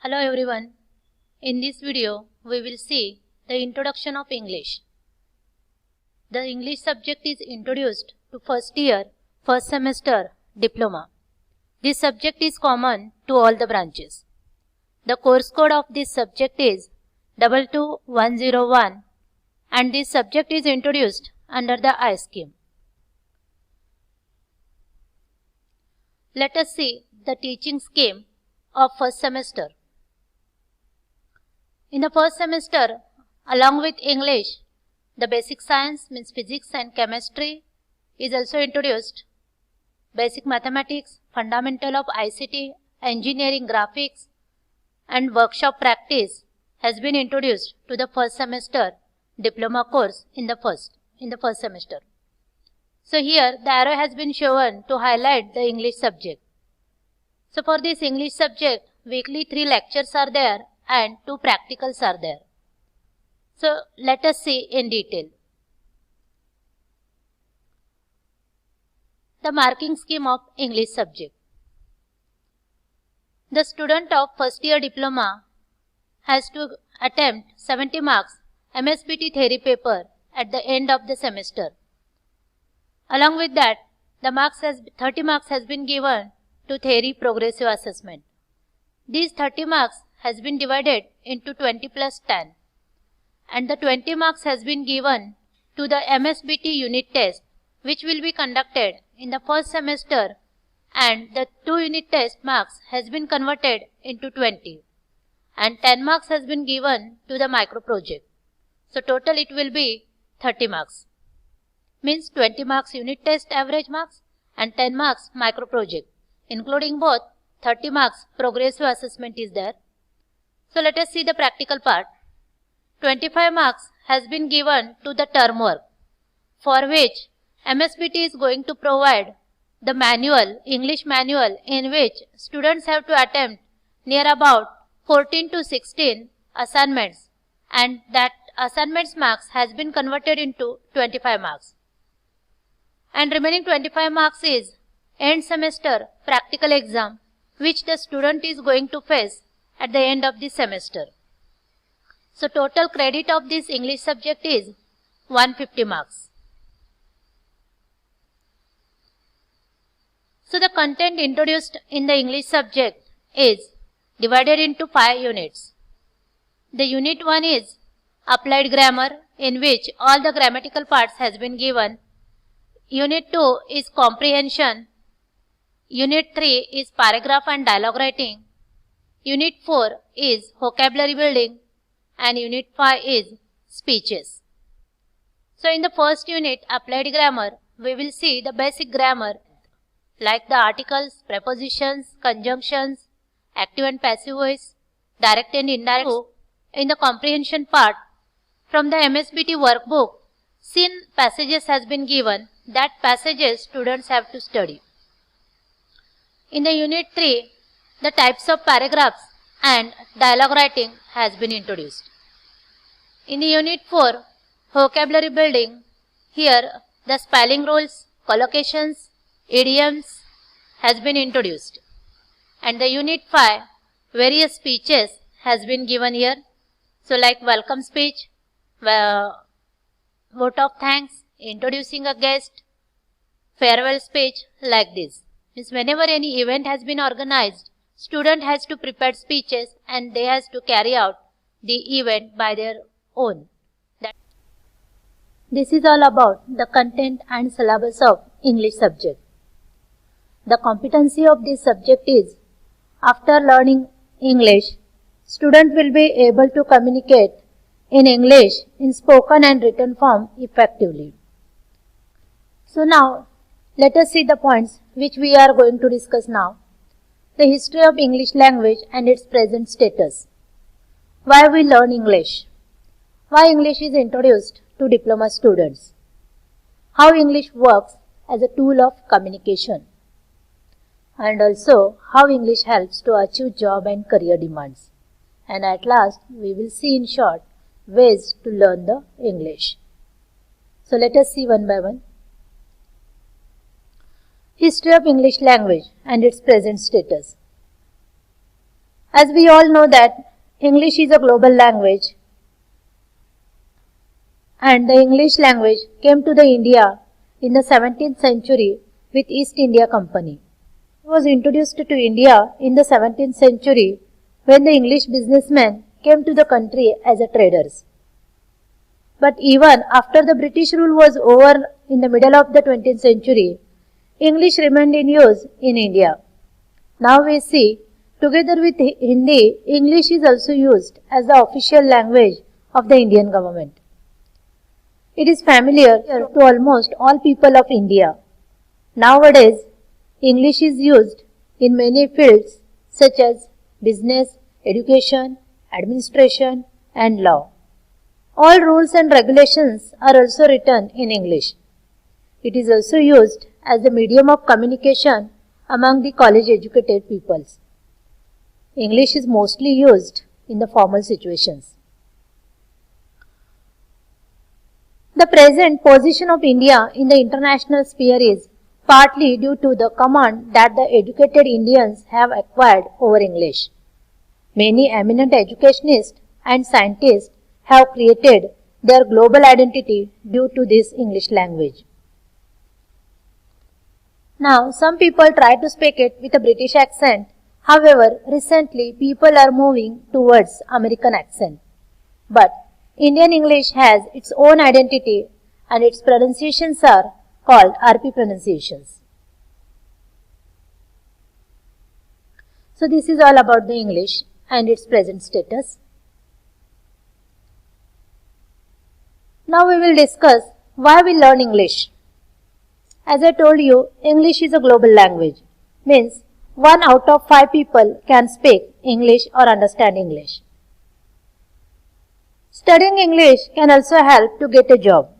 Hello everyone. In this video, we will see the introduction of English. The English subject is introduced to first year, first semester diploma. This subject is common to all the branches. The course code of this subject is 22101 and this subject is introduced under the I scheme. Let us see the teaching scheme of first semester. In the first semester, along with English, the basic science means physics and chemistry is also introduced. Basic mathematics, fundamental of ICT, engineering, graphics and workshop practice has been introduced to the first semester diploma course in the first semester. So here the arrow has been shown to highlight the English subject. So for this English subject, weekly 3 lectures are there and 2 practicals are there. So let us see in detail. The marking scheme of English subject. The student of first year diploma has to attempt 70 marks MSBT theory paper at the end of the semester. Along with that, 30 marks has been given to theory progressive assessment. These 30 marks has been divided into 20 plus 10 and the 20 marks has been given to the MSBT unit test which will be conducted in the first semester, and the 2 unit test marks has been converted into 20 and 10 marks has been given to the micro project. So total it will be 30 marks. Means 20 marks unit test average marks and 10 marks micro project, including both 30 marks progressive assessment is there. So let us see the practical part. 25 marks has been given to the term work, for which MSBT is going to provide the manual, English manual, in which students have to attempt near about 14 to 16 assignments, and that assignments marks has been converted into 25 marks. And remaining 25 marks is end semester practical exam which the student is going to face at the end of the semester. So total credit of this English subject is 150 marks. So the content introduced in the English subject is divided into 5 units. The unit 1 is applied grammar, in which all the grammatical parts has been given. Unit 2 is comprehension. Unit 3 is paragraph and dialogue writing. Unit 4 is vocabulary building and Unit 5 is speeches. So in the first unit, applied grammar, we will see the basic grammar like the articles, prepositions, conjunctions, active and passive voice, direct and indirect. In the comprehension part, from the MSBT workbook, scene passages has been given. That passages students have to study. In the Unit 3, the types of paragraphs and dialogue writing has been introduced. In the Unit 4, vocabulary building, here the spelling rules, collocations, idioms has been introduced. And the Unit 5, various speeches has been given here. So like welcome speech, vote of thanks, introducing a guest, farewell speech, like this. Means whenever any event has been organized, student has to prepare speeches and they has to carry out the event by their own. This is all about the content and syllabus of English subject. The competency of this subject is, after learning English, student will be able to communicate in English in spoken and written form effectively. So now, let us see the points which we are going to discuss now. The history of English language and its present status. Why we learn English? Why English is introduced to diploma students? How English works as a tool of communication? And also how English helps to achieve job and career demands. And at last, we will see in short ways to learn the English. So let us see one by one. History of English language and its present status. As we all know that English is a global language, and the English language came to the India in the 17th century with East India Company. It was introduced to India in the 17th century when the English businessmen came to the country as traders. But even after the British rule was over in the middle of the 20th century, English remained in use in India. Now we see, together with Hindi, English is also used as the official language of the Indian government. It is familiar to almost all people of India. Nowadays, English is used in many fields such as business, education, administration, and law. All rules and regulations are also written in English. It is also used as the medium of communication among the college educated peoples. English is mostly used in the formal situations. The present position of India in the international sphere is partly due to the command that the educated Indians have acquired over English. Many eminent educationists and scientists have created their global identity due to this English language. Now, some people try to speak it with a British accent. However, recently people are moving towards American accent. But Indian English has its own identity and its pronunciations are called RP pronunciations. So this is all about the English and its present status. Now we will discuss why we learn English. As I told you, English is a global language. Means 1 out of 5 people can speak English or understand English. Studying English can also help to get a job.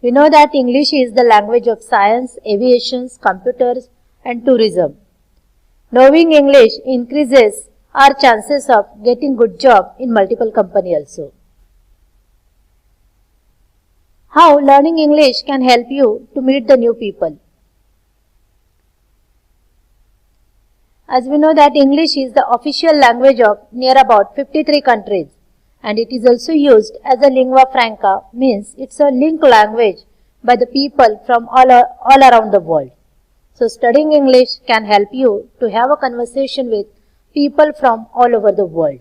We know that English is the language of science, aviation, computers, and tourism. Knowing English increases our chances of getting good job in multiple companies also. How learning English can help you to meet the new people. As we know that English is the official language of near about 53 countries and it is also used as a lingua franca, means it's a link language by the people from all around the world. So studying English can help you to have a conversation with people from all over the world.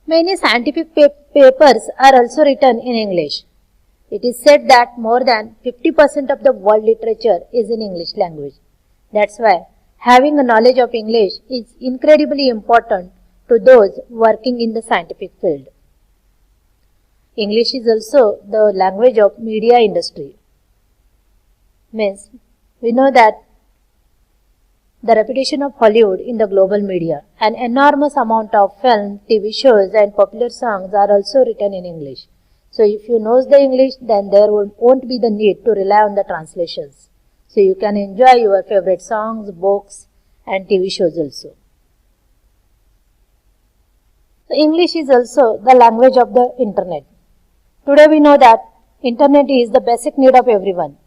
Many scientific papers are also written in English. It is said that more than 50% of the world literature is in English language. That's why having a knowledge of English is incredibly important to those working in the scientific field. English is also the language of media industry. Means we know that the reputation of Hollywood in the global media, an enormous amount of film, TV shows and popular songs are also written in English. So if you know the English, then there won't be the need to rely on the translations. So you can enjoy your favorite songs, books and TV shows also. So English is also the language of the internet. Today we know that internet is the basic need of everyone.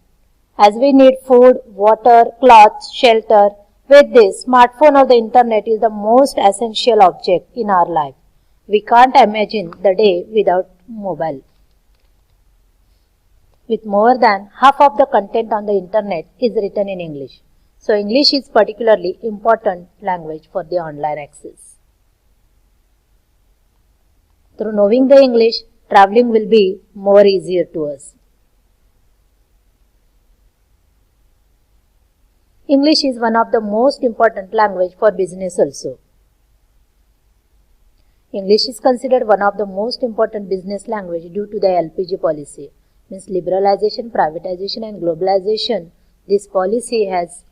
As we need food, water, clothes, shelter, with this, smartphone or the internet is the most essential object in our life. We can't imagine the day without mobile. With more than half of the content on the internet is written in English. So English is particularly important language for the online access. Through knowing the English, traveling will be more easier to us. English is one of the most important language for business also. English is considered one of the most important business language due to the LPG policy. Means liberalization, privatization and globalization. This policy has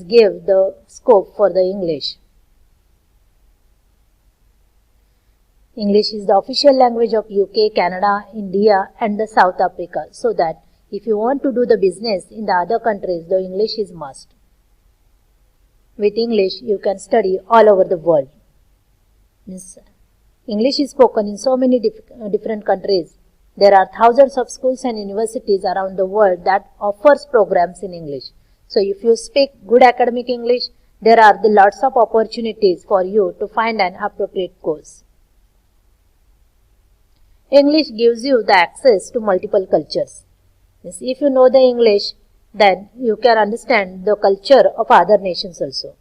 gave the scope for the English. English is the official language of UK, Canada, India and the South Africa. So that if you want to do the business in the other countries, the English is must. With English, you can study all over the world. Means English is spoken in so many different countries. There are thousands of schools and universities around the world that offers programs in English. So if you speak good academic English, there are the lots of opportunities for you to find an appropriate course. English gives you the access to multiple cultures. If you know the English, then you can understand the culture of other nations also.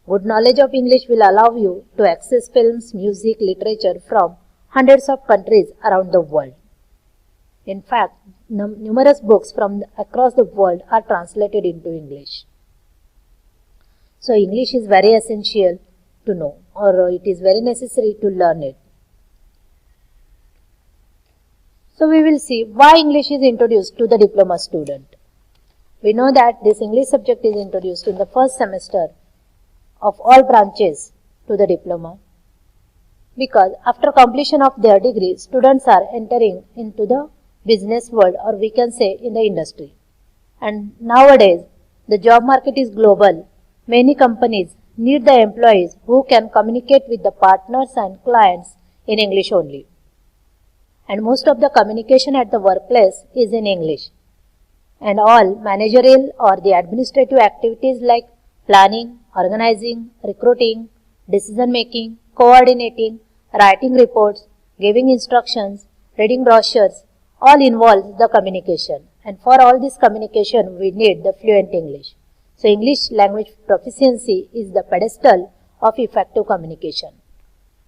Good knowledge of English will allow you to access films, music, literature from hundreds of countries around the world. In fact, numerous books from across the world are translated into English. So English is very essential to know, or it is very necessary to learn it. So we will see why English is introduced to the diploma student. We know that this English subject is introduced in the first semester of all branches to the diploma, because after completion of their degree, students are entering into the business world, or we can say in the industry. And nowadays, the job market is global. Many companies need the employees who can communicate with the partners and clients in English only. And most of the communication at the workplace is in English. And all managerial or the administrative activities like planning, organizing, recruiting, decision making, coordinating, writing reports, giving instructions, reading brochures, all involves the communication. And for all this communication, we need the fluent English. So English language proficiency is the pedestal of effective communication.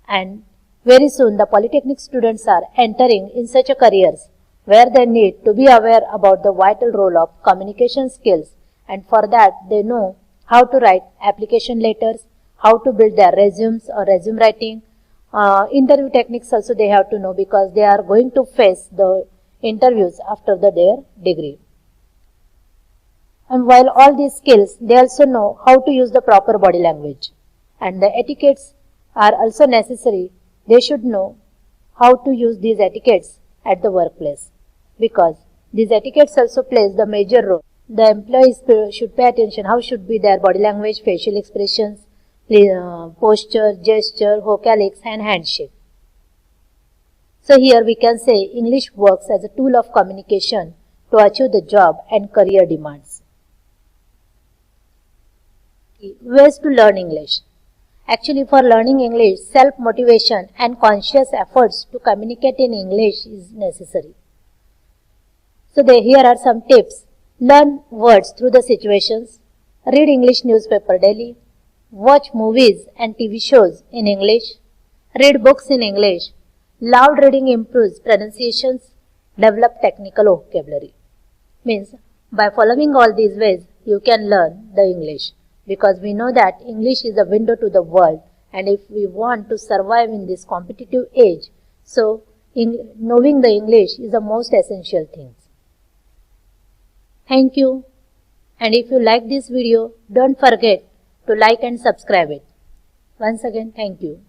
And very soon the polytechnic students are entering in such a careers where they need to be aware about the vital role of communication skills, and for that they know how to write application letters, how to build their resumes or resume writing. Interview techniques also they have to know, because they are going to face the interviews after their degree. And while all these skills, they also know how to use the proper body language. And the etiquettes are also necessary. They should know how to use these etiquettes at the workplace, because these etiquettes also plays the major role. The employees should pay attention how should be their body language, facial expressions, posture, gesture, vocalics and handshake. So here we can say English works as a tool of communication to achieve the job and career demands. Ways to learn English. Actually, for learning English, self-motivation and conscious efforts to communicate in English is necessary. So here are some tips. Learn words through the situations. Read English newspaper daily. Watch movies and TV shows in English. Read books in English. Loud reading improves pronunciations. Develop technical vocabulary. Means, by following all these ways, you can learn the English. Because we know that English is a window to the world, and if we want to survive in this competitive age, so knowing the English is the most essential thing. Thank you. And if you like this video, don't forget to like and subscribe it. Once again, thank you.